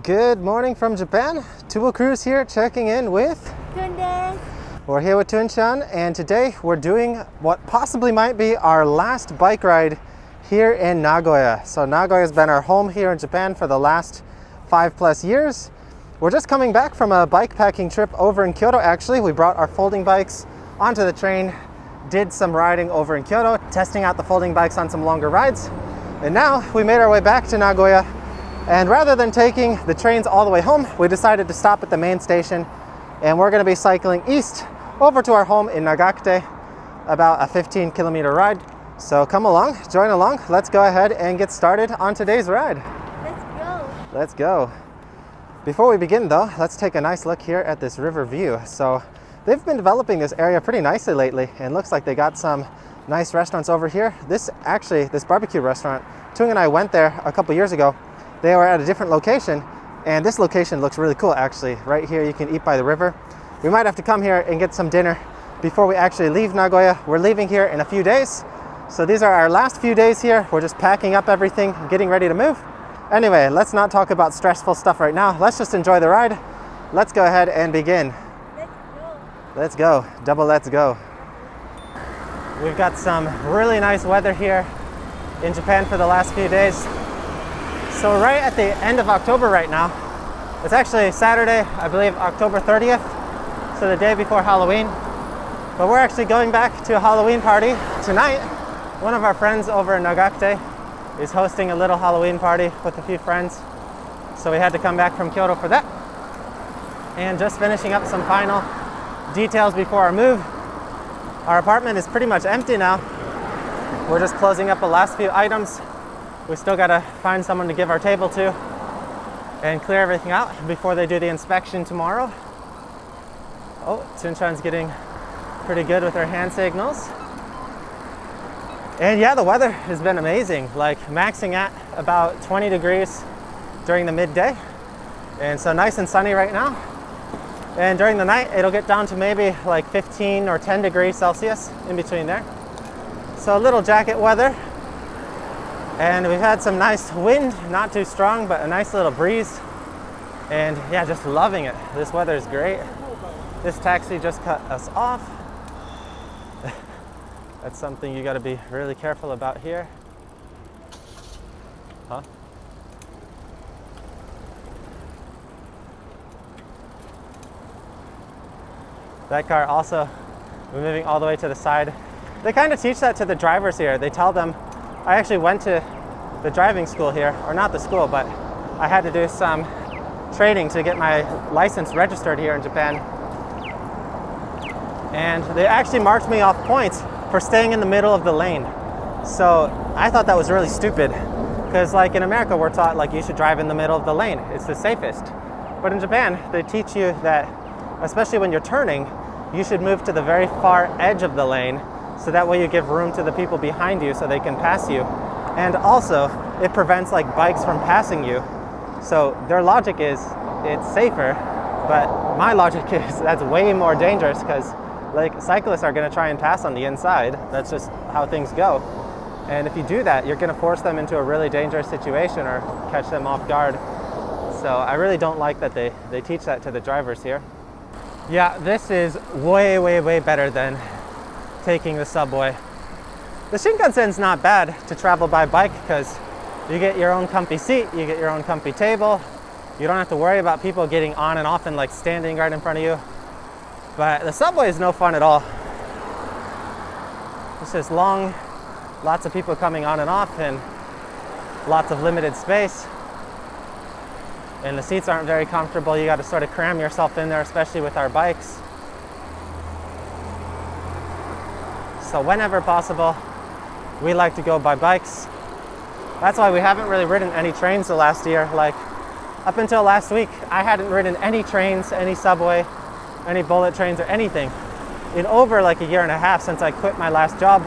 Good morning from Japan. Tubo Cruise here, checking in with Tunde. We're here with Tunchan, and today we're doing what possibly might be our last bike ride here in Nagoya. So Nagoya has been our home here in Japan for the last 5+ years. We're just coming back from a bike packing trip over in Kyoto. Actually, we brought our folding bikes onto the train, did some riding over in Kyoto, testing out the folding bikes on some longer rides. And now we made our way back to Nagoya. And rather than taking the trains all the way home, we decided to stop at the main station, and we're going to be cycling east over to our home in Nagakute, about a 15-kilometer ride. So come along, join along. Let's go ahead and get started on today's ride. Let's go. Let's go. Before we begin though, let's take a nice look here at this river view. So they've been developing this area pretty nicely lately, and looks like they got some nice restaurants over here. This barbecue restaurant, Tung and I went there a couple years ago. They were at a different location, and this location looks really cool actually. Right here you can eat by the river. We might have to come here and get some dinner before we actually leave Nagoya. We're leaving here in a few days. So these are our last few days here. We're just packing up everything, getting ready to move. Anyway, let's not talk about stressful stuff right now. Let's just enjoy the ride. Let's go ahead and begin. Let's go. Let's go. Double let's go. We've got some really nice weather here in Japan for the last few days. So right at the end of October right now, it's actually Saturday, I believe October 30th, so the day before Halloween. But we're actually going back to a Halloween party tonight. One of our friends over in Nagakute is hosting a little Halloween party with a few friends. So we had to come back from Kyoto for that. And just finishing up some final details before our move. Our apartment is pretty much empty now. We're just closing up the last few items. We still gotta find someone to give our table to and clear everything out before they do the inspection tomorrow. Oh, Tsunchan's getting pretty good with her hand signals. And yeah, the weather has been amazing, like maxing at about 20 degrees during the midday. And so nice and sunny right now. And during the night, it'll get down to maybe like 15 or 10 degrees Celsius in between there. So a little jacket weather. And we've had some nice wind, not too strong, but a nice little breeze. And yeah, just loving it. This weather is great. This taxi just cut us off. That's something you gotta be really careful about here. Huh? That car also, we're moving all the way to the side. They kind of teach that to the drivers here. They tell them, I actually went to the driving school here, or not the school, but I had to do some training to get my license registered here in Japan. And they actually marked me off points for staying in the middle of the lane. So I thought that was really stupid, because like in America, we're taught like you should drive in the middle of the lane. It's the safest. But in Japan, they teach you that, especially when you're turning, you should move to the very far edge of the lane, so that way you give room to the people behind you so they can pass you. And also, it prevents like bikes from passing you. So their logic is it's safer, but my logic is that's way more dangerous, because like cyclists are going to try and pass on the inside. That's just how things go. And if you do that, you're going to force them into a really dangerous situation or catch them off guard. So I really don't like that they teach that to the drivers here. Yeah, this is way, way, way better than taking the subway. The Shinkansen's not bad to travel by bike, because you get your own comfy seat, you get your own comfy table. You don't have to worry about people getting on and off and like standing right in front of you. But the subway is no fun at all. It's just long, lots of people coming on and off, and lots of limited space. And the seats aren't very comfortable. You got to sort of cram yourself in there, especially with our bikes. So whenever possible, we like to go by bikes. That's why we haven't really ridden any trains the last year. Like up until last week, I hadn't ridden any trains, any subway, any bullet trains or anything in over like a year and a half since I quit my last job.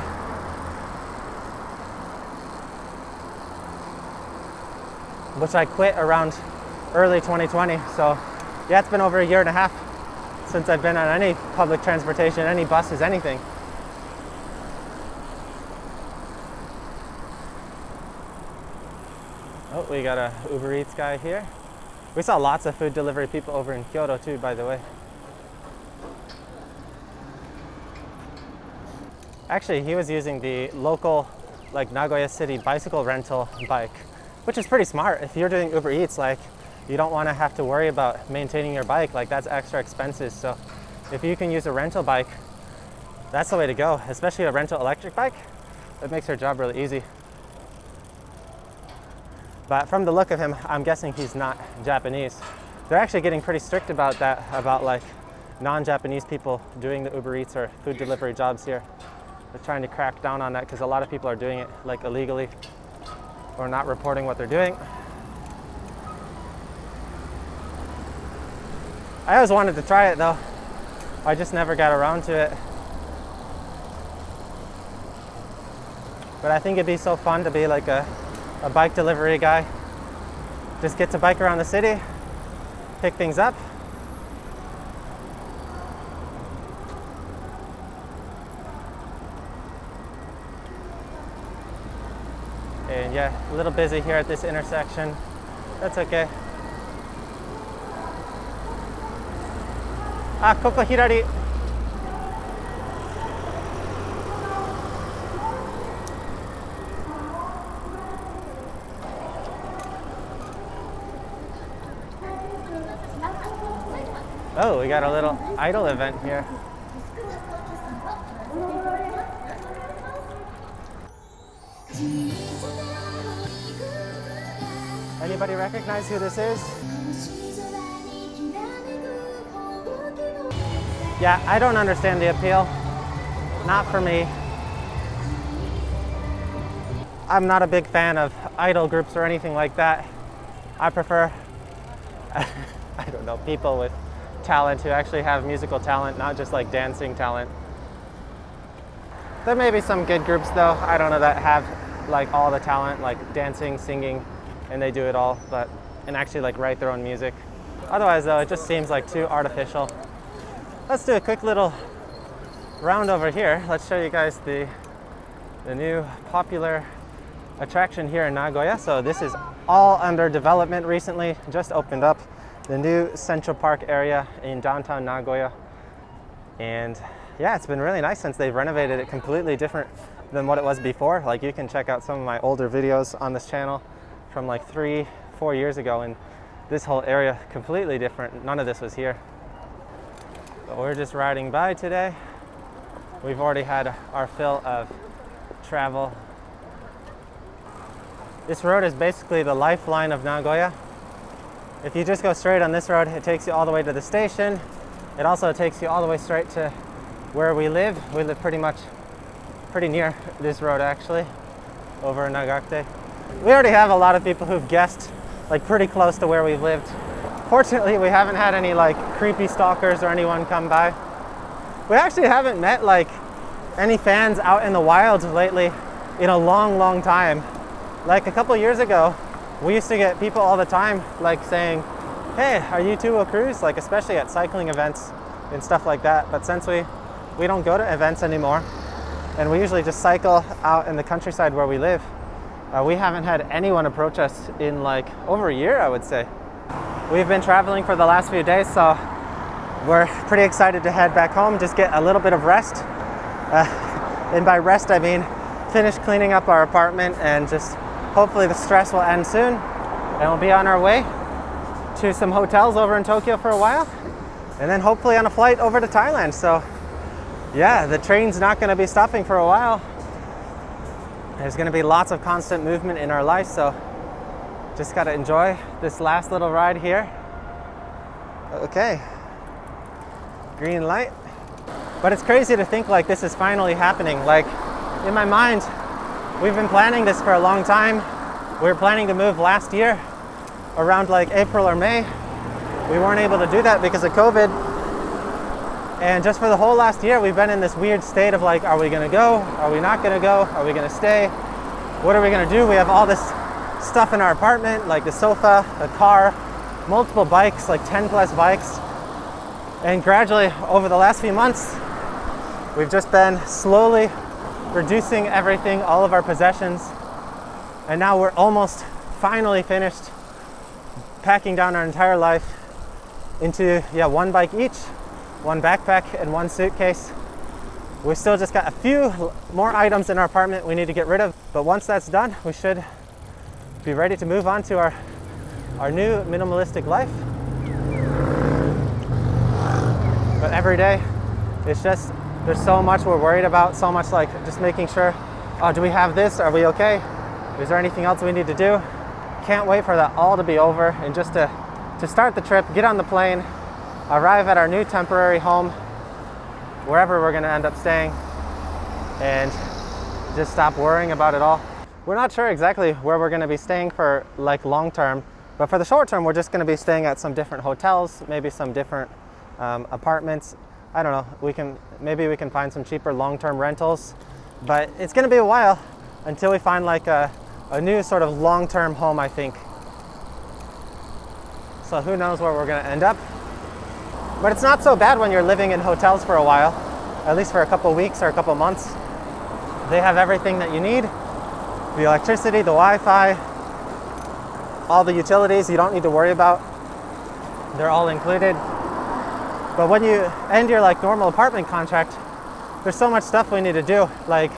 Which I quit around early 2020. So yeah, it's been over a year and a half since I've been on any public transportation, any buses, anything. Oh, we got a Uber Eats guy here. We saw lots of food delivery people over in Kyoto too, by the way. Actually, he was using the local, like Nagoya city bicycle rental bike, which is pretty smart. If you're doing Uber Eats, like you don't want to have to worry about maintaining your bike, like that's extra expenses. So if you can use a rental bike, that's the way to go, especially a rental electric bike. That makes your job really easy. But from the look of him, I'm guessing he's not Japanese. They're actually getting pretty strict about that, about like non-Japanese people doing the Uber Eats or food delivery jobs here. They're trying to crack down on that because a lot of people are doing it like illegally or not reporting what they're doing. I always wanted to try it though. I just never got around to it. But I think it'd be so fun to be like a bike delivery guy. Just get to bike around the city, pick things up. And yeah, a little busy here at this intersection. That's okay. Ah, koko hirari. Oh, we got a little idol event here. Anybody recognize who this is? Yeah, I don't understand the appeal. Not for me. I'm not a big fan of idol groups or anything like that. I prefer, I don't know, people with talent who actually have musical talent, not just like dancing talent. There may be some good groups though, I don't know, that have like all the talent, like dancing, singing, and they do it all, but and actually like write their own music. Otherwise though, it just seems like too artificial. Let's do a quick little round over here. Let's show you guys the new popular attraction here in Nagoya. So this is all under development recently, just opened up. The new Central Park area in downtown Nagoya. And yeah, it's been really nice since they've renovated it, completely different than what it was before. Like you can check out some of my older videos on this channel from like 3-4 years ago, and this whole area completely different. None of this was here. But we're just riding by today. We've already had our fill of travel. This road is basically the lifeline of Nagoya. If you just go straight on this road, it takes you all the way to the station. It also takes you all the way straight to where we live. We live pretty near this road actually, over in Nagakute. We already have a lot of people who've guessed like pretty close to where we've lived. Fortunately, we haven't had any like creepy stalkers or anyone come by. We actually haven't met like any fans out in the wild lately in a long time. Like a couple years ago, we used to get people all the time like saying, hey, are you two a cruise? Like especially at cycling events and stuff like that. But since we don't go to events anymore and we usually just cycle out in the countryside where we live, we haven't had anyone approach us in like over a year, I would say. We've been traveling for the last few days, so we're pretty excited to head back home, just get a little bit of rest. And by rest, I mean finish cleaning up our apartment and just hopefully the stress will end soon. And we'll be on our way to some hotels over in Tokyo for a while, and then hopefully on a flight over to Thailand. So yeah, the train's not going to be stopping for a while. There's going to be lots of constant movement in our life, so just got to enjoy this last little ride here. Okay, green light. But it's crazy to think like this is finally happening. Like in my mind, we've been planning this for a long time. We were planning to move last year around like April or May. We weren't able to do that because of COVID. And just for the whole last year, we've been in this weird state of like, are we gonna go? Are we not gonna go? Are we gonna stay? What are we gonna do? We have all this stuff in our apartment, like the sofa, a car, multiple bikes, like 10 plus bikes. And gradually over the last few months, we've just been slowly reducing everything, all of our possessions. And now we're almost finally finished packing down our entire life into one bike each, one backpack and one suitcase. We still just got a few more items in our apartment we need to get rid of, but once that's done, we should be ready to move on to our new minimalistic life. But every day, it's just, there's so much we're worried about, so much like just making sure, oh, do we have this? Are we okay? Is there anything else we need to do? Can't wait for that all to be over and just to start the trip, get on the plane, arrive at our new temporary home, wherever we're gonna end up staying, and just stop worrying about it all. We're not sure exactly where we're gonna be staying for like long term, but for the short term, we're just gonna be staying at some different hotels, maybe some different apartments. I don't know, maybe we can find some cheaper long-term rentals, but it's gonna be a while until we find like a new sort of long-term home, I think. So who knows where we're gonna end up. But it's not so bad when you're living in hotels for a while, at least for a couple weeks or a couple months. They have everything that you need. The electricity, the Wi-Fi, all the utilities you don't need to worry about. They're all included. But when you end your like normal apartment contract, there's so much stuff we need to do. Like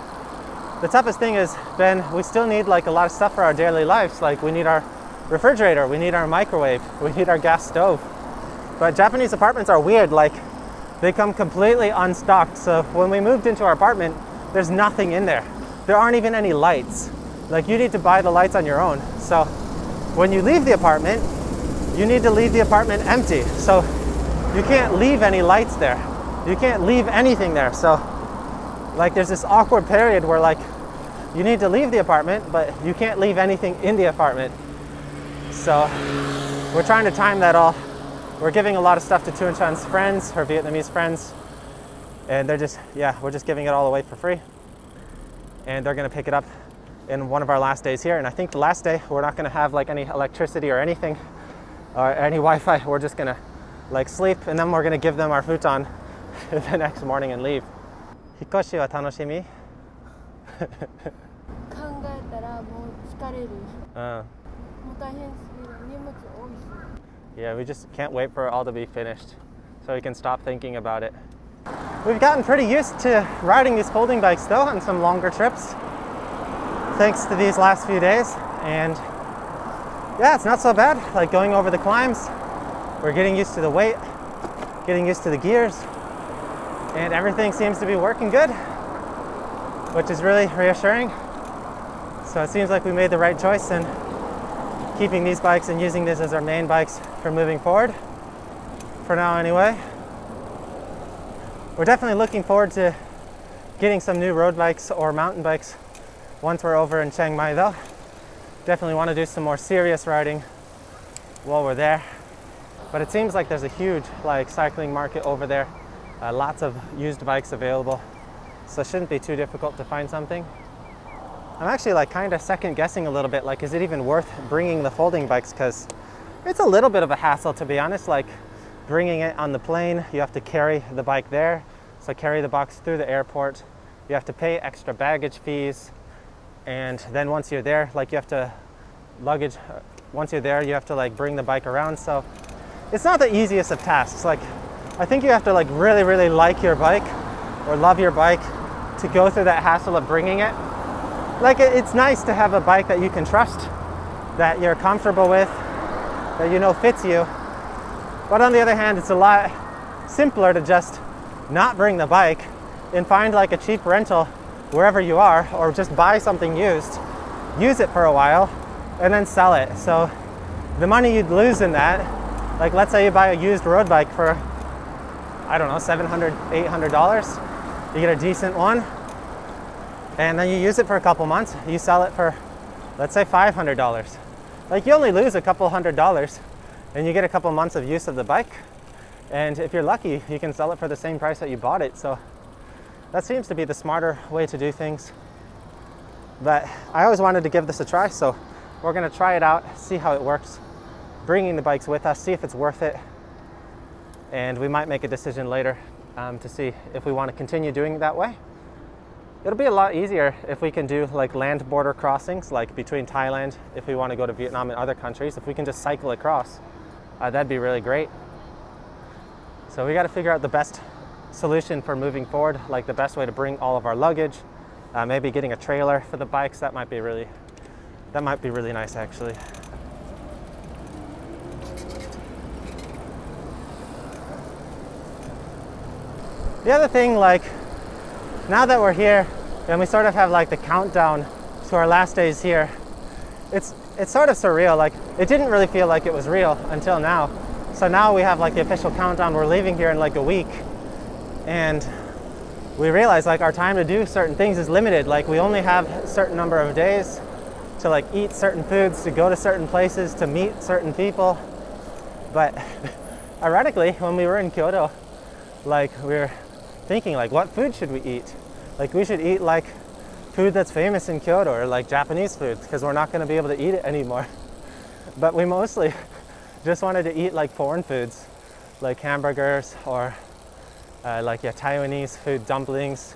the toughest thing has been we still need like a lot of stuff for our daily lives. Like we need our refrigerator, we need our microwave, we need our gas stove. But Japanese apartments are weird, like they come completely unstocked. So when we moved into our apartment, there's nothing in there. There aren't even any lights. Like you need to buy the lights on your own. So when you leave the apartment, you need to leave the apartment empty. So you can't leave any lights there. You can't leave anything there. So like there's this awkward period where like you need to leave the apartment, but you can't leave anything in the apartment. So we're trying to time that all. We're giving a lot of stuff to Tuan Chan's friends, her Vietnamese friends, and they're just, we're just giving it all away for free. And they're gonna pick it up in one of our last days here. And I think the last day, we're not gonna have like any electricity or anything, or any Wi-Fi. We're just gonna like sleep, and then we're gonna give them our futon the next morning and leave. Hikoshi wa tanoshimi? 考えたらもう疲れる。もう大変すぎる。荷物多いし。Yeah, we just can't wait for it all to be finished so we can stop thinking about it. We've gotten pretty used to riding these folding bikes though on some longer trips, thanks to these last few days. And yeah, it's not so bad. Like going over the climbs, we're getting used to the weight, getting used to the gears, and everything seems to be working good, which is really reassuring. So it seems like we made the right choice in keeping these bikes and using this as our main bikes for moving forward, for now anyway. We're definitely looking forward to getting some new road bikes or mountain bikes once we're over in Chiang Mai though. Definitely want to do some more serious riding while we're there. But it seems like there's a huge like cycling market over there. Lots of used bikes available. So it shouldn't be too difficult to find something. I'm actually like kind of second guessing a little bit, like is it even worth bringing the folding bikes, because it's a little bit of a hassle to be honest. Like bringing it on the plane, you have to carry the bike there, so carry the box through the airport, you have to pay extra baggage fees, and then once you're there, like you have to once you're there you have to like bring the bike around. So it's not the easiest of tasks. Like I think you have to like really like your bike or love your bike to go through that hassle of bringing it. Like it's nice to have a bike that you can trust, that you're comfortable with, that you know fits you. But on the other hand, it's a lot simpler to just not bring the bike and find like a cheap rental wherever you are, or just buy something used, use it for a while, and then sell it. So the money you'd lose in that, like let's say you buy a used road bike for, I don't know, $700, $800, you get a decent one, and then you use it for a couple months, you sell it for, let's say $500. Like you only lose a couple $100 and you get a couple months of use of the bike. And if you're lucky, you can sell it for the same price that you bought it. So that seems to be the smarter way to do things. But I always wanted to give this a try, so we're gonna try it out, see how it works, bringing the bikes with us, see if it's worth it. And we might make a decision later to see if we want to continue doing it that way, It'll be a lot easier if we can do like land border crossings, like between Thailand, if we want to go to Vietnam and other countries. If we can just cycle across, that'd be really great. So we got to figure out the best solution for moving forward, like the best way to bring all of our luggage. Maybe getting a trailer for the bikes. That might be really nice actually. The other thing, like now that we're here and we sort of have like the countdown to our last days here, it's sort of surreal. Like it didn't really feel like it was real until now. So now we have like the official countdown. We're leaving here in like a week, and we realize like our time to do certain things is limited. Like we only have a certain number of days to like eat certain foods, to go to certain places, to meet certain people. But ironically, when we were in Kyoto, like we were thinking like, what food should we eat? Like we should eat like food that's famous in Kyoto, or like Japanese food, because we're not going to be able to eat it anymore. But we mostly just wanted to eat like foreign foods, like hamburgers or Taiwanese food, dumplings.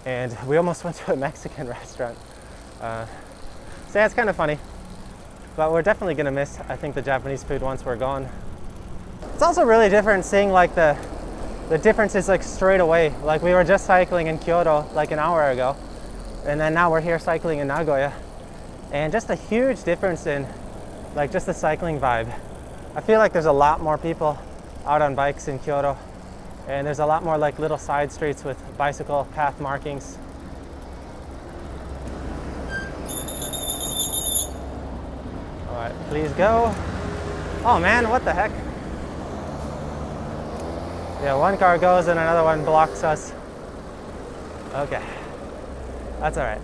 And we almost went to a Mexican restaurant. So yeah, it's kind of funny. But we're definitely going to miss, I think, the Japanese food once we're gone. It's also really different seeing like the differences like straight away. Like we were just cycling in Kyoto like an hour ago, and then now we're here cycling in Nagoya, and just a huge difference in like just the cycling vibe. I feel like there's a lot more people out on bikes in Kyoto, and there's a lot more like little side streets with bicycle path markings. All right, please go. Oh man, what the heck? Yeah, one car goes and another one blocks us. Okay, that's all right.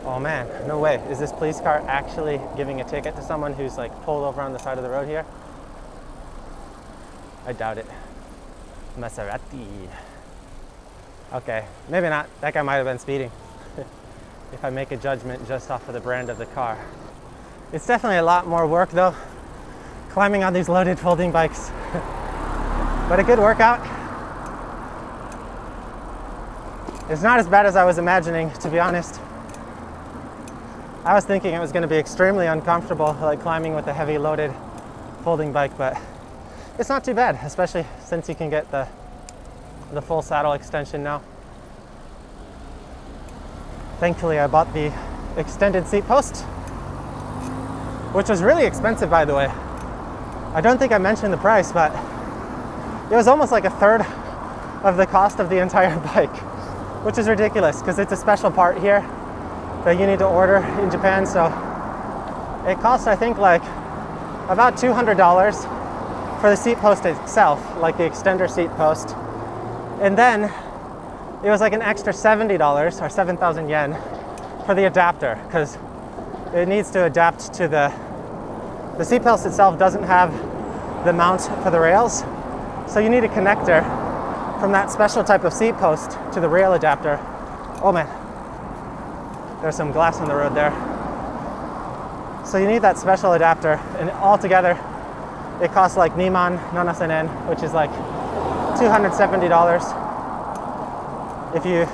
Oh man, no way. Is this police car actually giving a ticket to someone who's like pulled over on the side of the road here? I doubt it. Maserati. Okay, maybe not. That guy might have been speeding. If I make a judgment just off of the brand of the car. It's definitely a lot more work though, climbing on these loaded folding bikes. But a good workout. It's not as bad as I was imagining, to be honest. I was thinking it was going to be extremely uncomfortable, like climbing with a heavy loaded folding bike, but it's not too bad, especially since you can get the full saddle extension now. Thankfully, I bought the extended seat post, which was really expensive, by the way. I don't think I mentioned the price, but it was almost like a third of the cost of the entire bike, which is ridiculous because it's a special part here that you need to order in Japan. So it cost, I think, like about $200 for the seat post itself, like the extender seat post. And then it was like an extra $70 or 7,000 yen for the adapter, because it needs to adapt to the seat post itself doesn't have the mount for the rails. So you need a connector from that special type of seat post to the rail adapter. Oh man, there's some glass on the road there. So you need that special adapter, and altogether it costs like Niman 7,000 yen, which is like $270 if you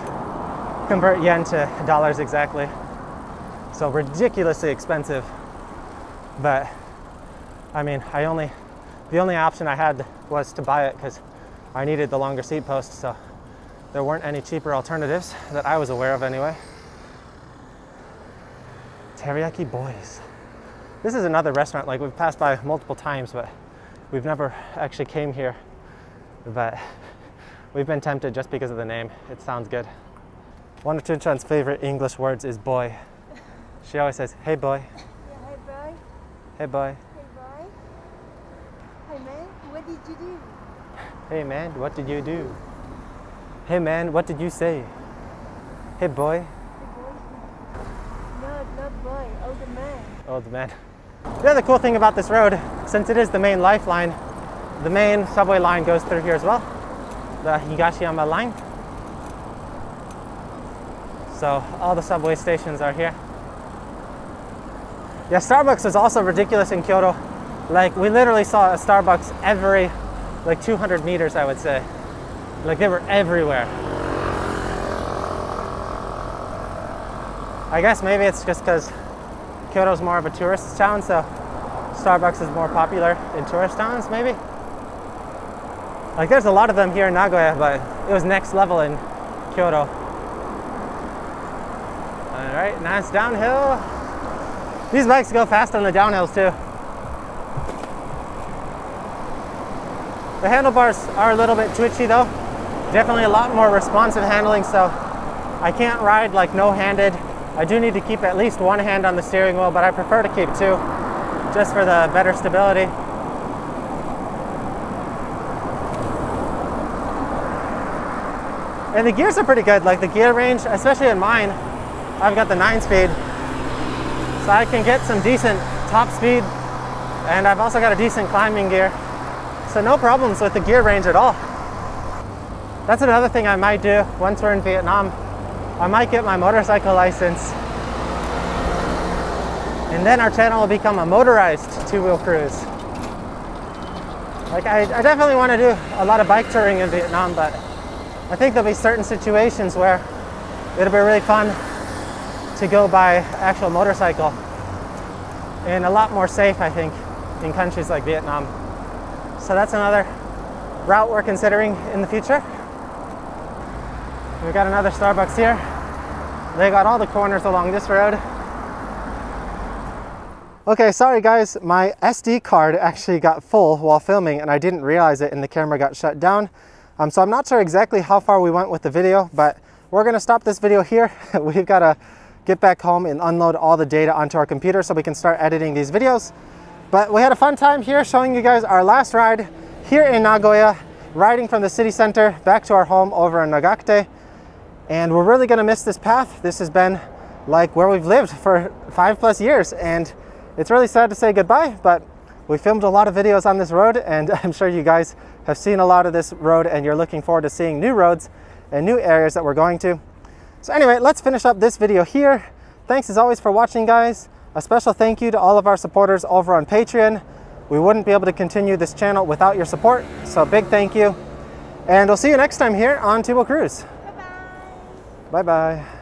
convert yen to dollars exactly. So ridiculously expensive. But I mean, the only option I had was to buy it because I needed the longer seat post, so there weren't any cheaper alternatives that I was aware of anyway. Teriyaki Boys. This is another restaurant, like we've passed by multiple times, but we've never actually came here. But we've been tempted just because of the name. It sounds good. One of Chunchan's favorite English words is boy. She always says, hey boy. Yeah, hey boy. Hey boy. Hey boy. Hey man, what did you do? Hey man, what did you do? Hey man, what did you say? Hey boy. Hey boy. No, not boy, older man. Old man. The other cool thing about this road, since it is the main lifeline, the main subway line goes through here as well. The Higashiyama line. So all the subway stations are here. Yeah, Starbucks is also ridiculous in Kyoto. Like we literally saw a Starbucks every like 200 meters, I would say. Like they were everywhere. I guess maybe it's just because Kyoto's more of a tourist town, so Starbucks is more popular in tourist towns, maybe? Like there's a lot of them here in Nagoya, but it was next level in Kyoto. All right, nice downhill. These bikes go fast on the downhills too. The handlebars are a little bit twitchy though. Definitely a lot more responsive handling, so I can't ride like no-handed. I do need to keep at least one hand on the steering wheel, but I prefer to keep two, just for the better stability. And the gears are pretty good, like the gear range, especially in mine, I've got the 9-speed, so I can get some decent top speed, and I've also got a decent climbing gear, so no problems with the gear range at all. That's another thing I might do once we're in Vietnam. I might get my motorcycle license, and then our channel will become a motorized two-wheel cruise. Like I definitely want to do a lot of bike touring in Vietnam, but I think there'll be certain situations where it'll be really fun to go by actual motorcycle, and a lot more safe, I think, in countries like Vietnam. So that's another route we're considering in the future. We've got another Starbucks here. They got all the corners along this road. Okay, sorry guys, my SD card actually got full while filming and I didn't realize it and the camera got shut down. So I'm not sure exactly how far we went with the video, but we're gonna stop this video here. We've gotta get back home and unload all the data onto our computer so we can start editing these videos. But we had a fun time here showing you guys our last ride here in Nagoya, riding from the city center back to our home over in Nagakute. And we're really gonna miss this path. This has been like where we've lived for 5+ years, and it's really sad to say goodbye, but we filmed a lot of videos on this road, and I'm sure you guys have seen a lot of this road and you're looking forward to seeing new roads and new areas that we're going to. So anyway, let's finish up this video here. Thanks as always for watching, guys. A special thank you to all of our supporters over on Patreon. We wouldn't be able to continue this channel without your support, so big thank you. And we'll see you next time here on Two Wheel Cruise. Bye-bye.